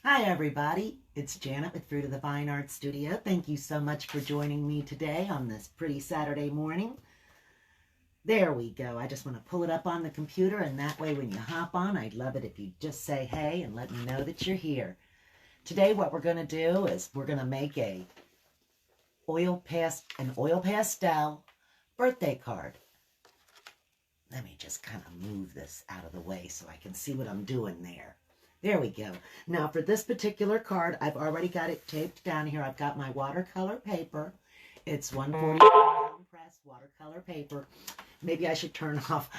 Hi everybody, it's Janet with Fruit of the Fine Arts Studio. Thank you so much for joining me today on this pretty Saturday morning. There we go. I just want to pull it up on the computer, and that way when you hop on, I'd love it if you just say hey and let me know that you're here. Today what we're going to do is we're going to make an oil pastel birthday card. Let me just kind of move this out of the way so I can see what I'm doing there. There we go. Now for this particular card, I've already got it taped down here. I've got my watercolor paper. It's 140 pound press watercolor paper. Maybe I should turn off.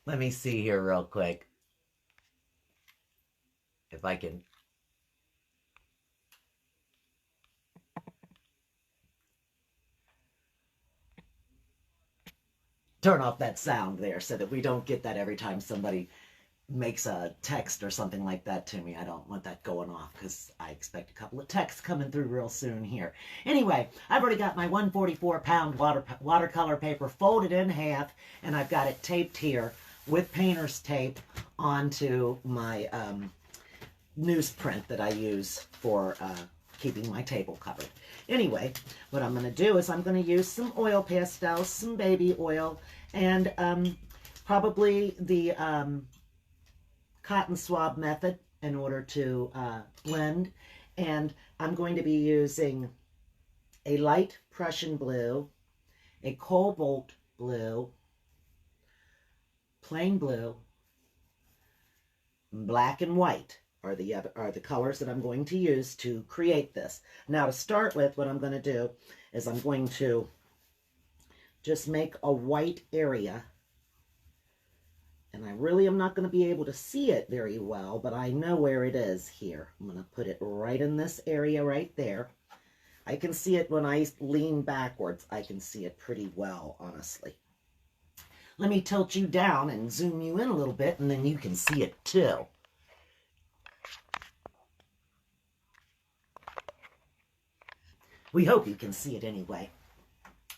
Let me see here real quick. If I can. Turn off that sound there so that we don't get that every time somebody makes a text or something like that to me. I don't want that going off because I expect a couple of texts coming through real soon here. Anyway, I've already got my 144-pound watercolor paper folded in half, and I've got it taped here with painter's tape onto my newsprint that I use for keeping my table covered. Anyway, what I'm going to do is I'm going to use some oil pastels, some baby oil, and probably the cotton swab method in order to blend. And I'm going to be using a light Prussian blue, a cobalt blue, plain blue, black and white are the colors that I'm going to use to create this. Now to start with, what I'm going to do is I'm going to just make a white area. And I really am not going to be able to see it very well, but I know where it is here. I'm going to put it right in this area right there. I can see it when I lean backwards. I can see it pretty well, honestly. Let me tilt you down and zoom you in a little bit, and then you can see it too. We hope you can see it anyway.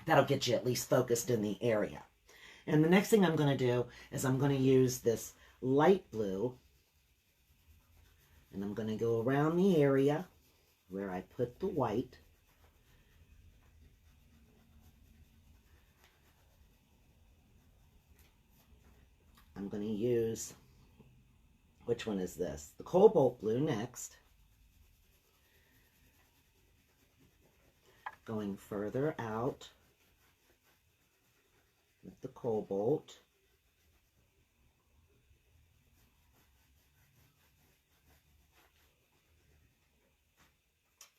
That'll get you at least focused in the area. And the next thing I'm going to do is I'm going to use this light blue, and I'm going to go around the area where I put the white. I'm going to use, which one is this? The cobalt blue next. Going further out with the cobalt.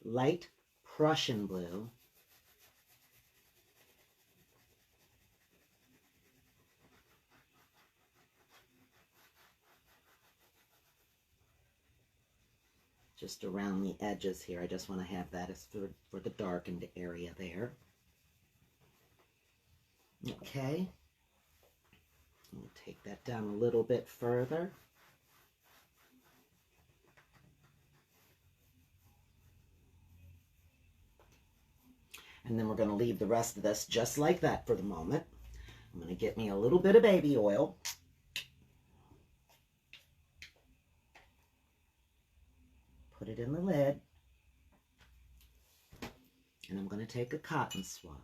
Light Prussian blue. Just around the edges here. I just want to have that as for the darkened area there. Okay. We'll take that down a little bit further. And then we're going to leave the rest of this just like that for the moment. I'm going to get me a little bit of baby oil. Put it in the lid. And I'm going to take a cotton swab.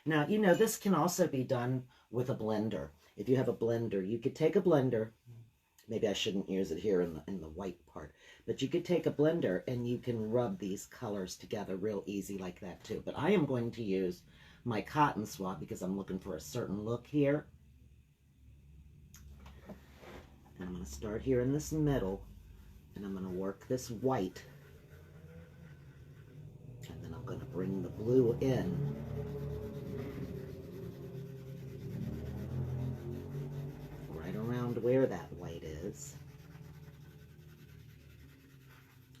Now, you know, this can also be done with a blender. If you have a blender, you could take a blender. Maybe I shouldn't use it here in the white part. But you could take a blender and you can rub these colors together real easy like that too. But I am going to use my cotton swab because I'm looking for a certain look here. And I'm going to start here in this middle. And I'm going to work this white. And then I'm going to bring the blue in. Right around where that white is.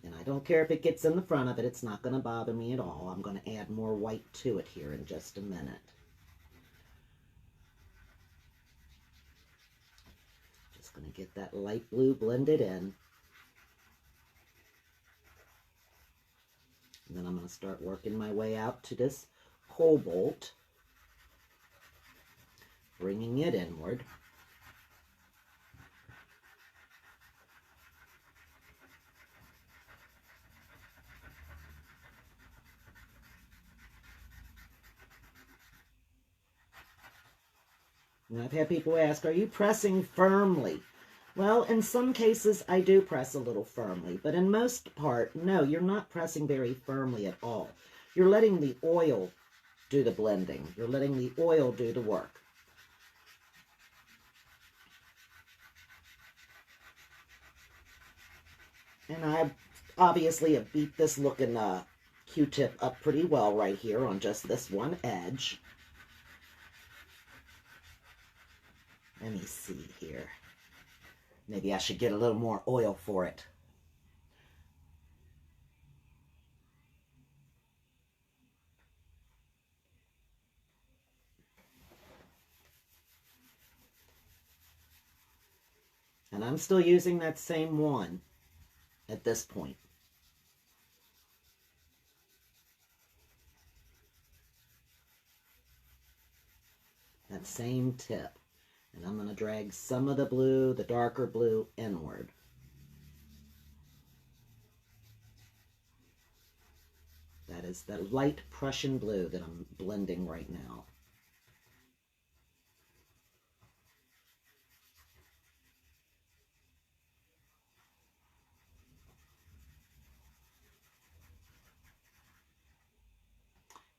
And I don't care if it gets in the front of it. It's not going to bother me at all. I'm going to add more white to it here in just a minute. Just going to get that light blue blended in. And then I'm going to start working my way out to this cobalt, bringing it inward. And I've had people ask, are you pressing firmly? Well, in some cases, I do press a little firmly, but in most part, no, you're not pressing very firmly at all. You're letting the oil do the blending. You're letting the oil do the work. And I obviously have beat this looking Q-tip up pretty well right here on just this one edge. Let me see here. Maybe I should get a little more oil for it. And I'm still using that same one at this point. That same tip. And I'm going to drag some of the blue, the darker blue, inward. That is the light Prussian blue that I'm blending right now.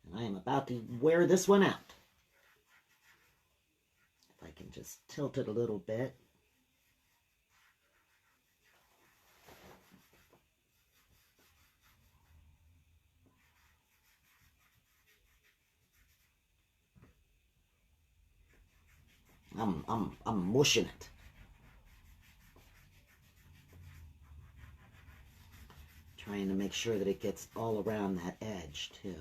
And I am about to wear this one out. If I can just tilt it a little bit. I'm mushing it. Trying to make sure that it gets all around that edge too.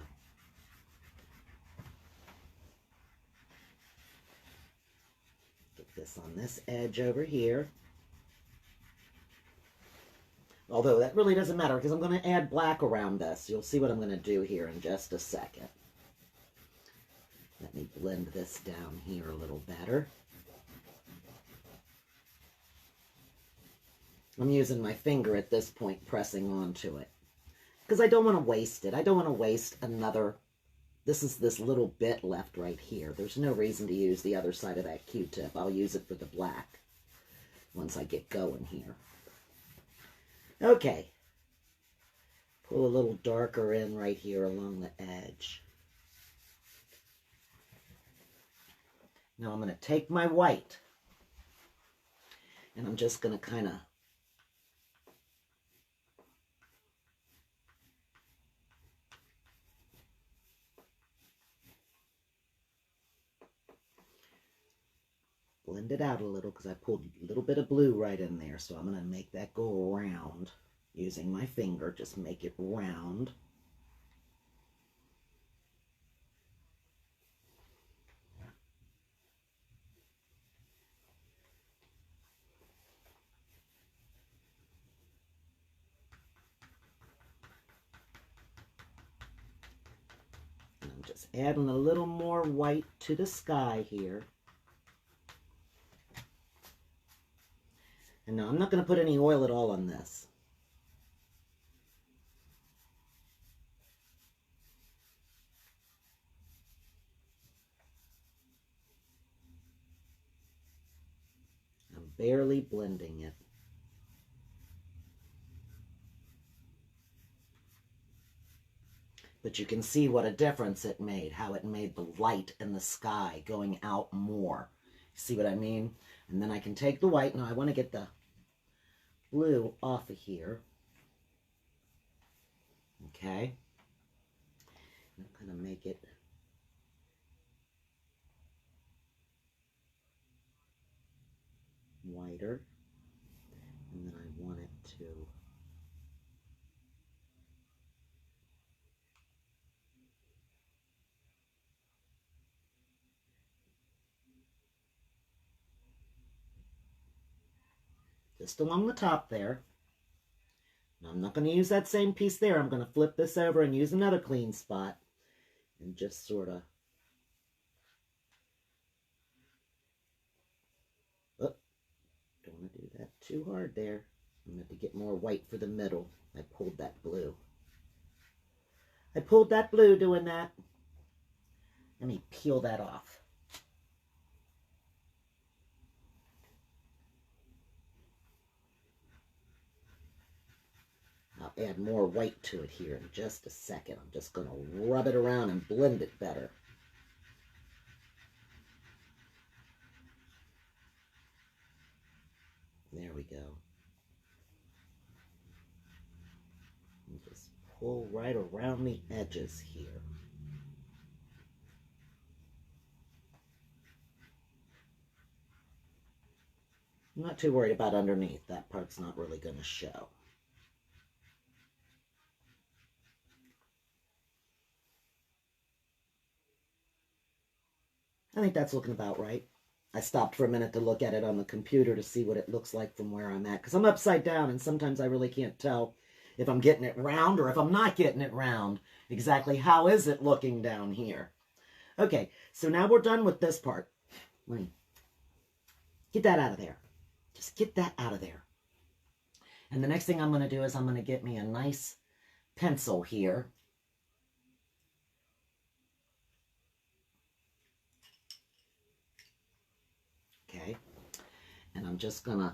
Get this on this edge over here. Although that really doesn't matter because I'm going to add black around this. You'll see what I'm going to do here in just a second. Let me blend this down here a little better. I'm using my finger at this point, pressing onto it. Because I don't want to waste it. I don't want to waste another... This is this little bit left right here. There's no reason to use the other side of that Q-tip. I'll use it for the black once I get going here. Okay. Pull a little darker in right here along the edge. Now I'm going to take my white. And I'm just going to kind of blend it out a little because I pulled a little bit of blue right in there. So I'm going to make that go around using my finger. Just make it round. And I'm just adding a little more white to the sky here. And now I'm not going to put any oil at all on this. I'm barely blending it. But you can see what a difference it made, how it made the light in the sky going out more. See what I mean? And then I can take the white. Now I want to get the blue off of here. Okay. I'm going to make it whiter. And then I want it to just along the top there. Now I'm not going to use that same piece there. I'm going to flip this over and use another clean spot and just sort of... Oh, don't want to do that too hard there. I'm going to get more white for the middle. I pulled that blue. I pulled that blue doing that. Let me peel that off. add more white to it here in just a second. I'm just going to rub it around and blend it better. There we go. And just pull right around the edges here. I'm not too worried about underneath. That part's not really going to show. I think that's looking about right. I stopped for a minute to look at it on the computer to see what it looks like from where I'm at, because I'm upside down and sometimes I really can't tell if I'm getting it round or if I'm not getting it round. Exactly how is it looking down here? Okay, so now we're done with this part. Let me get that out of there. Just get that out of there. And the next thing I'm going to do is I'm going to get me a nice pencil here. Okay, and I'm just going to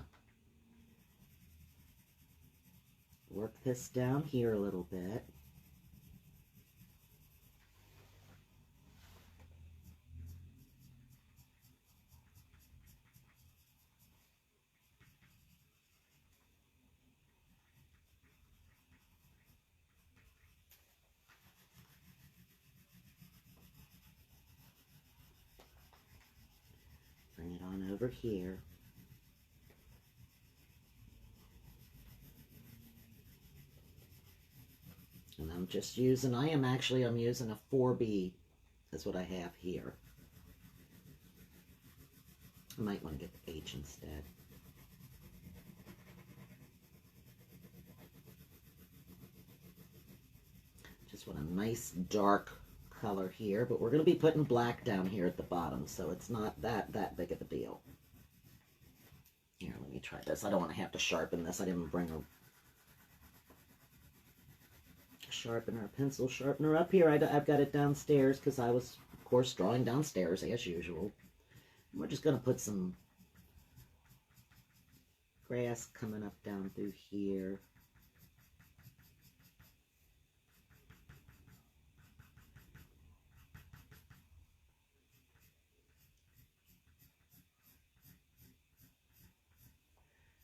work this down here a little bit. Bring it on over here. And I'm just using, I'm using a 4B. That's what I have here. I might want to get the H instead. Just want a nice dark color here, but we're going to be putting black down here at the bottom, so it's not that big of a deal. Here, let me try this. I don't want to have to sharpen this. I didn't bring a sharpener, a pencil sharpener up here. I've got it downstairs because I was, of course, drawing downstairs as usual. We're just going to put some grass coming up down through here.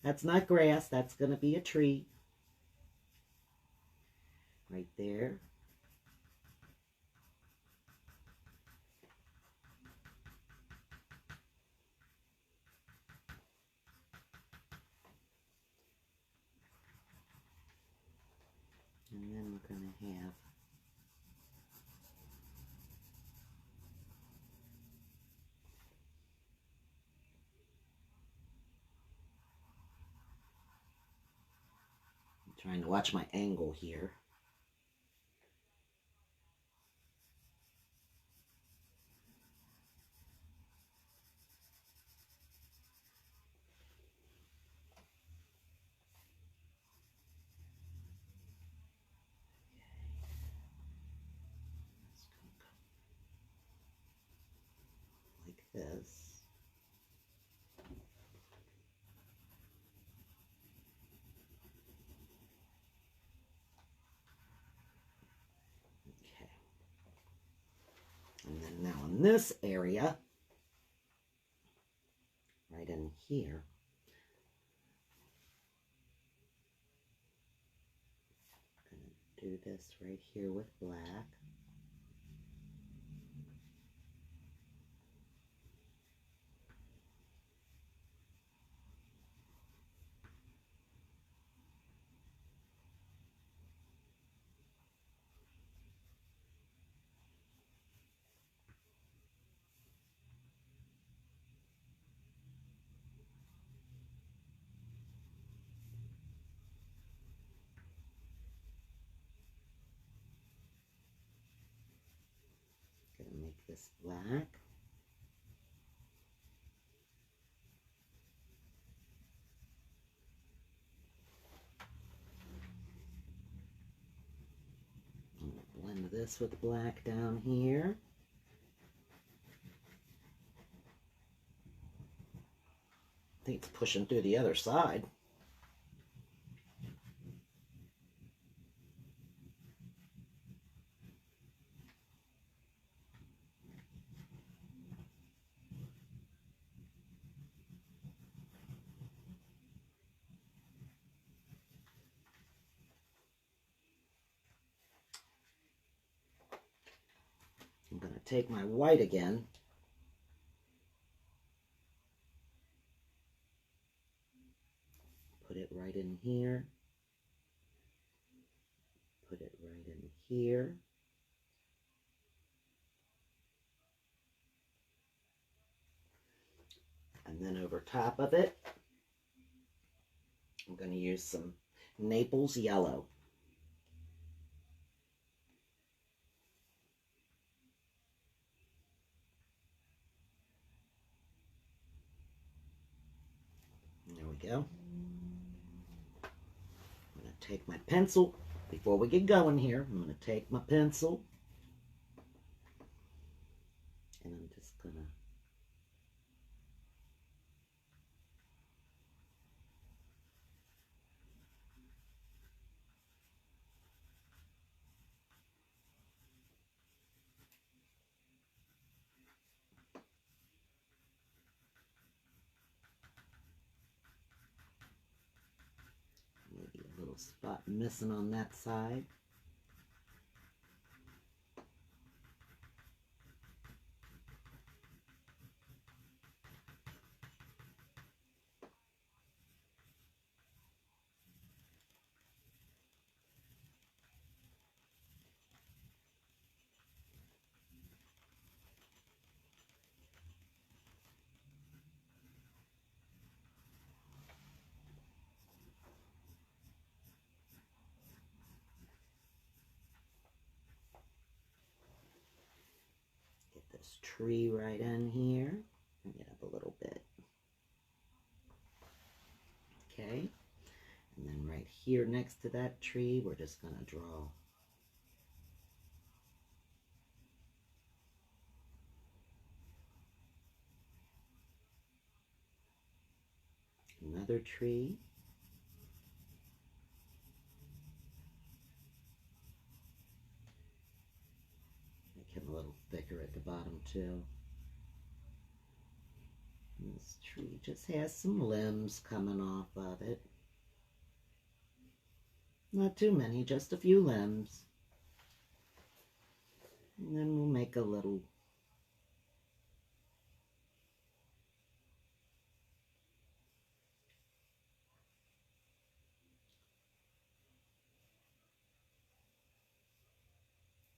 That's not grass, that's going to be a tree. Right there. And then we're going to have trying to watch my angle here. Like this. And then now in this area, right in here, I'm going to do this right here with black. Going to make this black. I'm going to blend this with black down here. I think it's pushing through the other side. take my white again. Put it right in here. Put it right in here. And then over top of it, I'm going to use some Naples yellow. There we go. I'm going to take my pencil, before we get going here, I'm going to take my pencil, and I'm just going to maybe a little spot missing on that side. Get this tree right in here. Bring it up a little bit. Okay. And then right here next to that tree, we're just going to draw another tree. Make him a little thicker at the bottom too. And this tree just has some limbs coming off of it. Not too many, just a few limbs. And then we'll make a little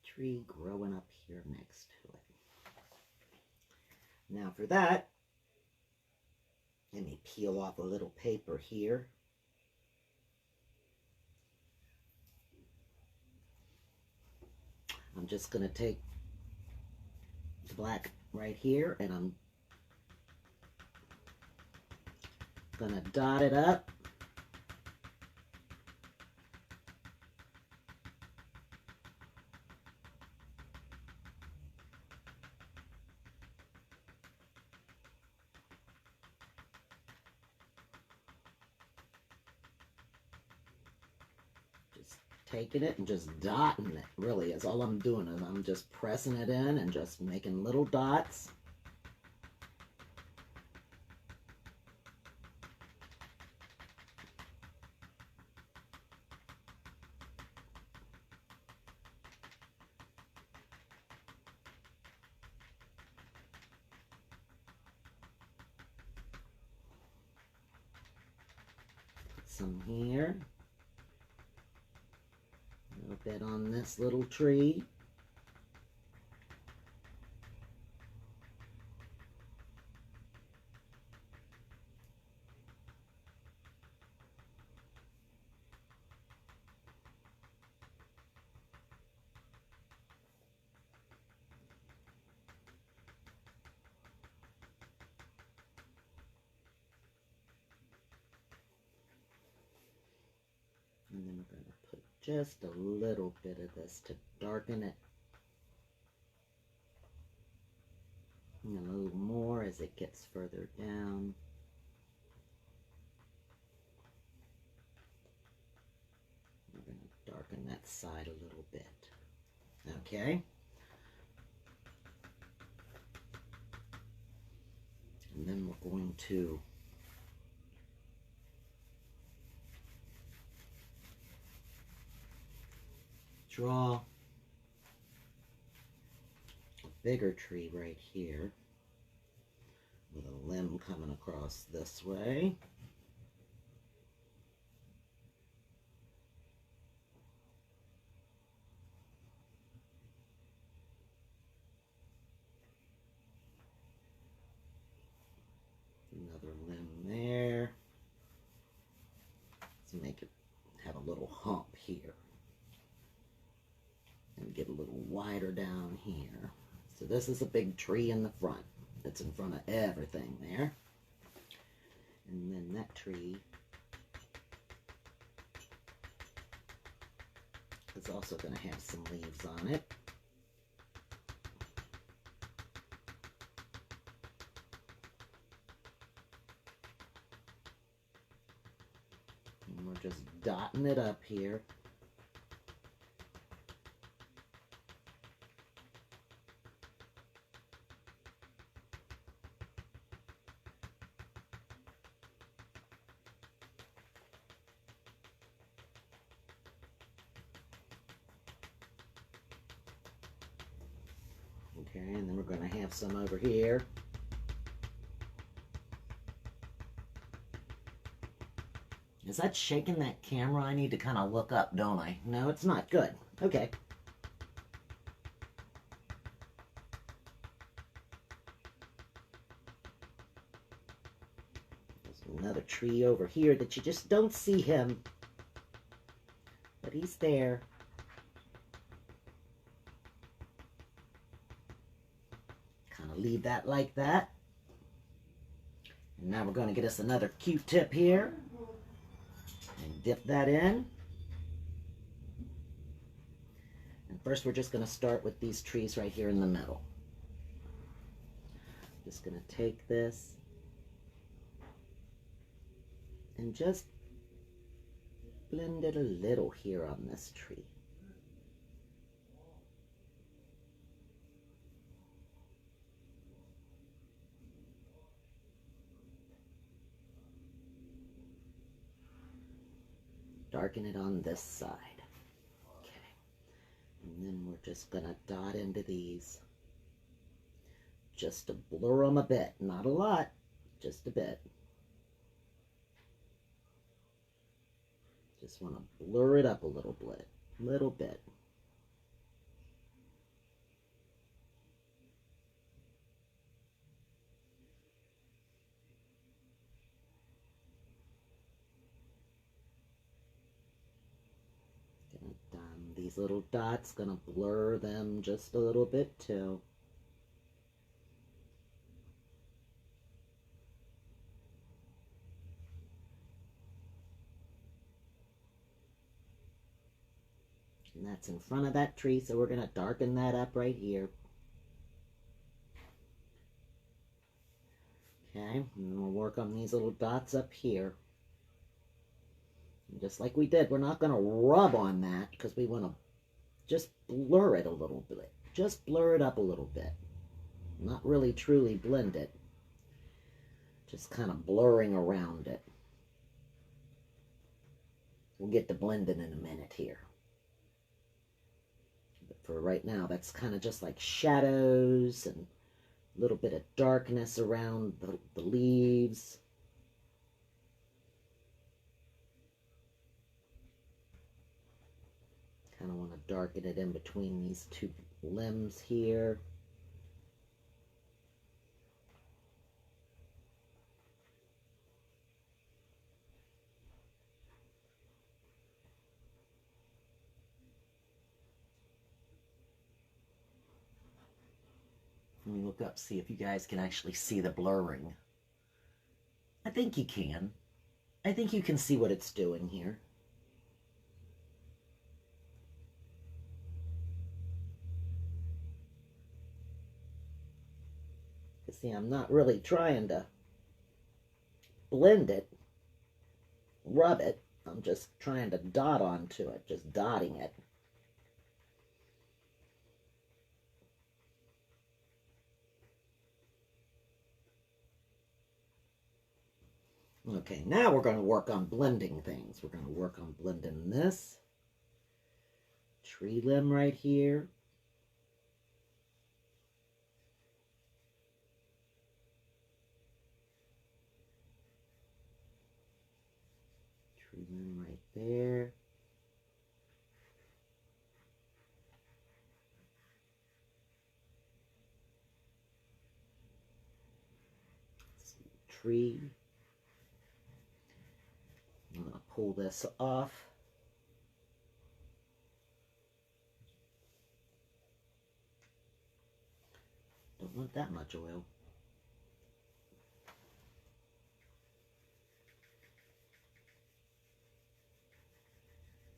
tree growing up here next to it. Now for that, let me peel off a little paper here. I'm just going to take the black right here and I'm going to dot it up. Taking it and just dotting it, really, is all I'm doing. Is I'm just pressing it in and just making little dots. Put some here. A little bit on this little tree. And then we're going to put just a little bit of this to darken it. And a little more as it gets further down. We're going to darken that side a little bit. Okay. And then we're going to draw a bigger tree right here with a limb coming across this way. Another limb there. Let's make it have a little hump here. And get a little wider down here. So this is a big tree in the front. It's in front of everything there. And then that tree is also going to have some leaves on it. And we're just dotting it up here. Okay, and then we're going to have some over here. Is that shaking that camera? I need to kind of look up, don't I? No, it's not. Good. Okay. There's another tree over here that you just don't see him. But he's there. Kind of leave that like that. And now we're going to get us another Q-tip here. And dip that in. And first we're just going to start with these trees right here in the middle. Just going to take this and just blend it a little here on this tree. Darken it on this side. Okay. And then we're just going to dot into these just to blur them a bit. Not a lot, just a bit. Just want to blur it up a little bit. Little bit. These little dots, gonna blur them just a little bit too. And that's in front of that tree, so we're gonna darken that up right here. Okay, and we'll work on these little dots up here. And just like we did, we're not going to rub on that because we want to just blur it a little bit. Just blur it up a little bit. Not really truly blend it. Just kind of blurring around it. We'll get to blending in a minute here. But for right now, that's kind of just like shadows and a little bit of darkness around the leaves. Kind of want to darken it in between these two limbs here. Let me look up, see if you guys can actually see the blurring. I think you can. I think you can see what it's doing here. See, I'm not really trying to blend it, rub it. I'm just trying to dot onto it, just dotting it. Okay, now we're going to work on blending things. We're going to work on blending this tree limb right here. Put them right there. Tree. I'm going to pull this off. Don't want that much oil.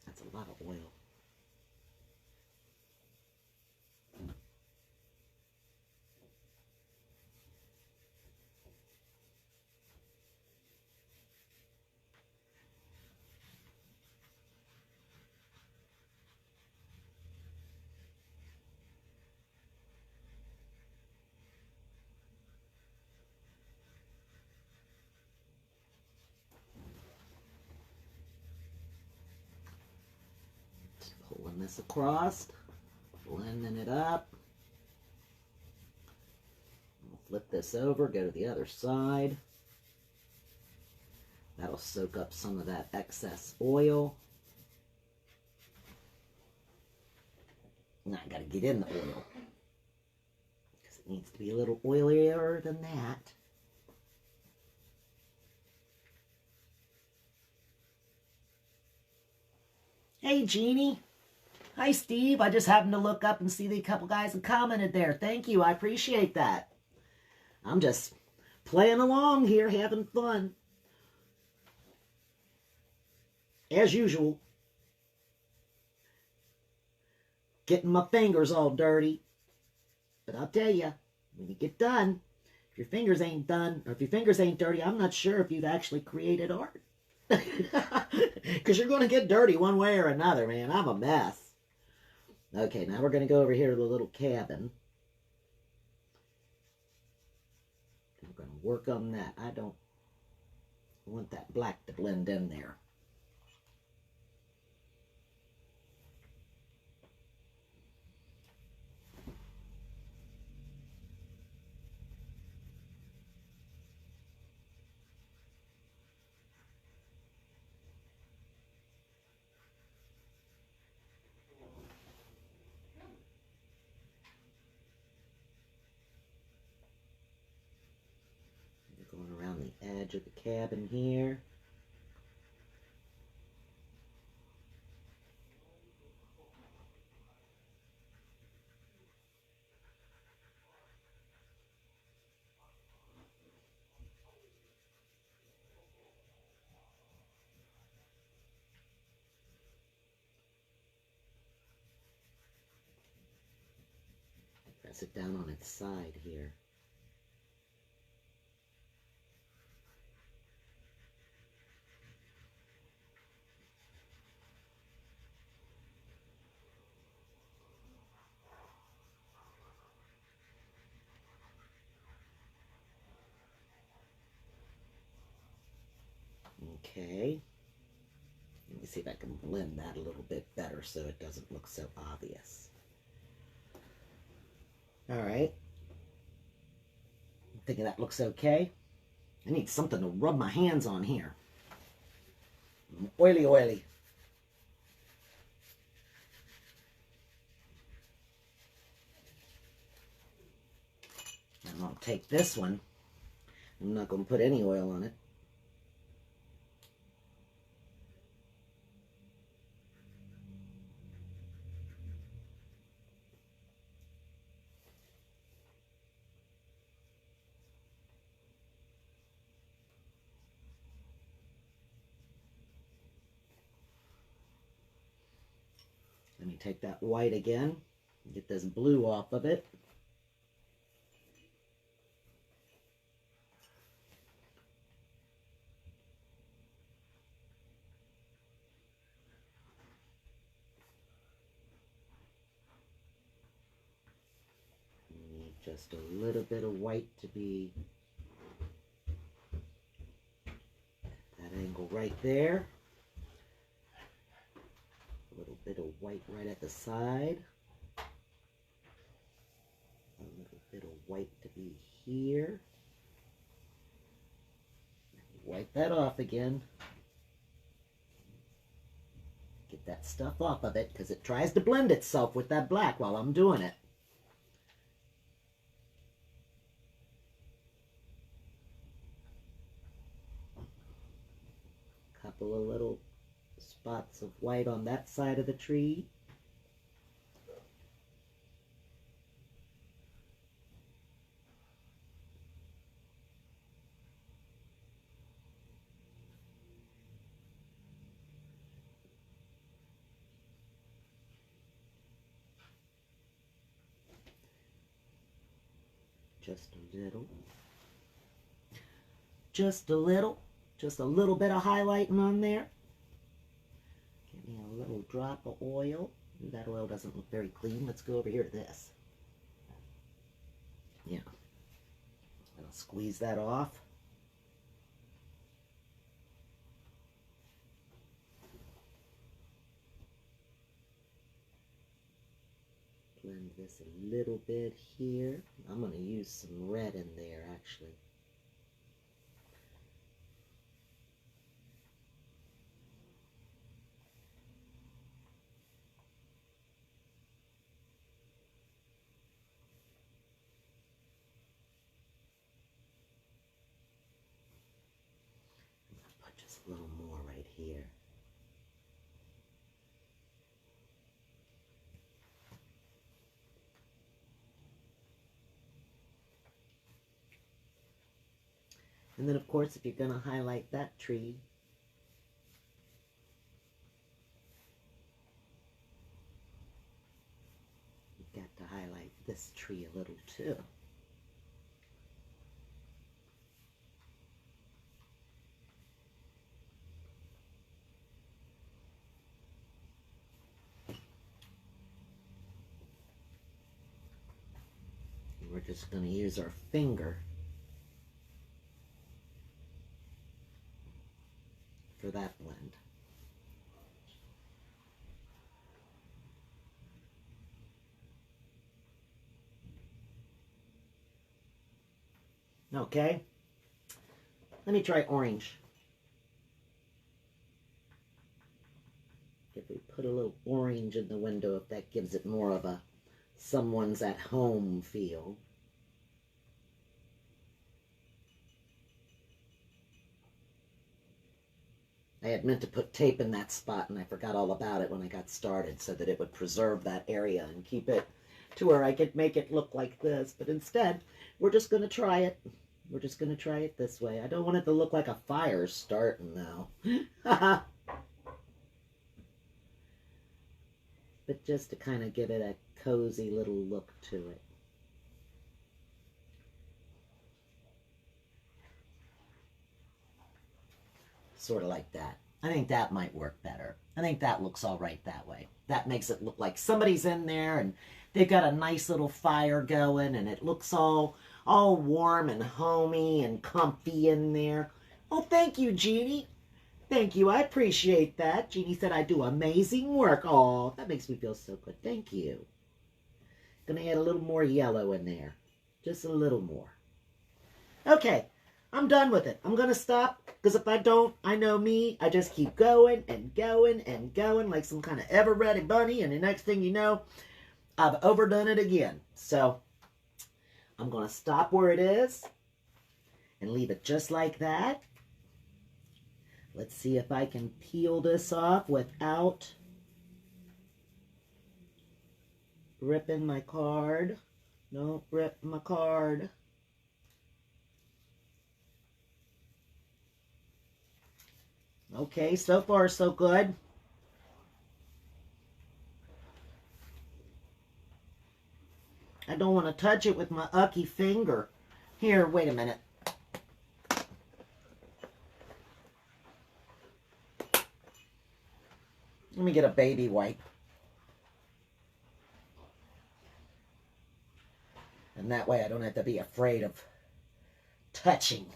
That's a lot of oil. Just pulling this across, blending it up. We'll flip this over, go to the other side. That'll soak up some of that excess oil. Now I gotta get in the oil, because it needs to be a little oilier than that. Hey, Jeannie. Hi, Steve. I just happened to look up and see that a couple guys have commented there. Thank you. I appreciate that. I'm just playing along here, having fun. As usual. Getting my fingers all dirty. But I'll tell you, when you get done, if your fingers ain't done, or if your fingers ain't dirty, I'm not sure if you've actually created art. Because you're going to get dirty one way or another, man. I'm a mess. Okay, now we're going to go over here to the little cabin. We're going to work on that. I don't want that black to blend in there. Going around the edge of the cabin here. Press it down on its side here. Okay. Let me see if I can blend that a little bit better so it doesn't look so obvious. Alright. I'm thinking that looks okay. I need something to rub my hands on here. Oily, oily. I'm going to take this one. I'm not going to put any oil on it. Let me take that white again, get this blue off of it. Need just a little bit of white to be that angle right there. A little bit of white right at the side. A little bit of white to be here. Wipe that off again. Get that stuff off of it because it tries to blend itself with that black while I'm doing it. Couple of little spots of white on that side of the tree. Just a little. Just a little. Just a little bit of highlighting on there. Give me a little drop of oil. That oil doesn't look very clean. Let's go over here to this. Yeah. I'm going to squeeze that off. Blend this a little bit here. I'm going to use some red in there actually. Put just a little more right here. And then, of course, if you're going to highlight that tree, you've got to highlight this tree a little too. And we're just going to use our finger for that blend. Okay, let me try orange. If we put a little orange in the window, if that gives it more of a someone's at home feel. I had meant to put tape in that spot and I forgot all about it when I got started so that it would preserve that area and keep it to where I could make it look like this. But instead, we're just going to try it. We're just going to try it this way. I don't want it to look like a fire starting now. But just to kind of give it a cozy little look to it. Sort of like that. I think that might work better. I think that looks all right that way. That makes it look like somebody's in there and they've got a nice little fire going and it looks all warm and homey and comfy in there. Oh, thank you, Jeannie. Thank you. I appreciate that. Jeannie said I do amazing work. Oh, that makes me feel so good. Thank you. Gonna add a little more yellow in there. Just a little more. Okay. I'm done with it. I'm going to stop because if I don't, I know me. I just keep going and going and going like some kind of ever-ready bunny. And the next thing you know, I've overdone it again. So I'm going to stop where it is and leave it just like that. Let's see if I can peel this off without ripping my card. Don't rip my card. Okay, so far so good. I don't want to touch it with my ucky finger. Here, wait a minute. Let me get a baby wipe. And that way I don't have to be afraid of touching.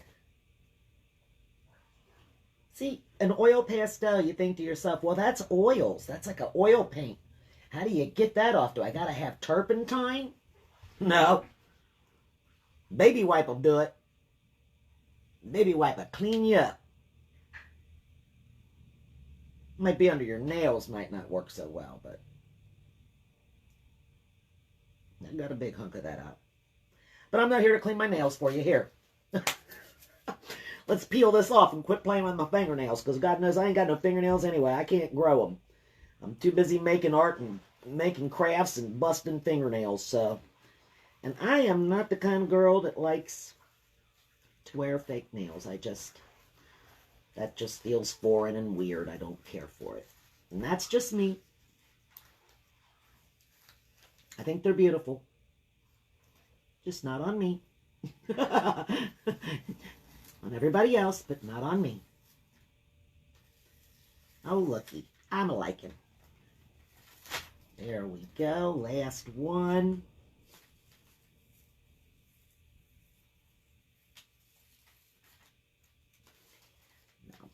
See, an oil pastel, you think to yourself, well, that's oils. That's like an oil paint. How do you get that off? Do I got to have turpentine? No. Baby wipe will do it. Baby wipe will clean you up. Might be under your nails, might not work so well, but I got a big hunk of that out. But I'm not here to clean my nails for you. Here. Let's peel this off and quit playing with my fingernails, because God knows I ain't got no fingernails anyway. I can't grow them. I'm too busy making art and making crafts and busting fingernails, so. And I am not the kind of girl that likes to wear fake nails. That just feels foreign and weird. I don't care for it. And that's just me. I think they're beautiful. Just not on me. On everybody else, but not on me. Oh, looky. I'm a liking. There we go. Last one. Now,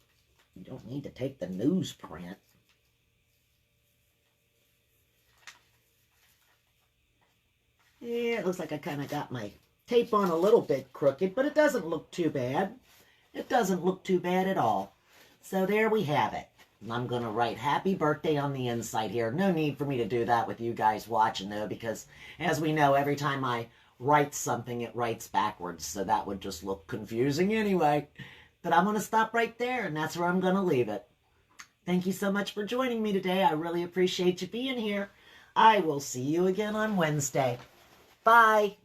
you don't need to take the newsprint. Yeah, it looks like I kind of got my tape on a little bit crooked, but it doesn't look too bad. It doesn't look too bad at all. So there we have it. And I'm going to write happy birthday on the inside here. No need for me to do that with you guys watching, though, because as we know, every time I write something, it writes backwards. So that would just look confusing anyway. But I'm going to stop right there, and that's where I'm going to leave it. Thank you so much for joining me today. I really appreciate you being here. I will see you again on Wednesday. Bye.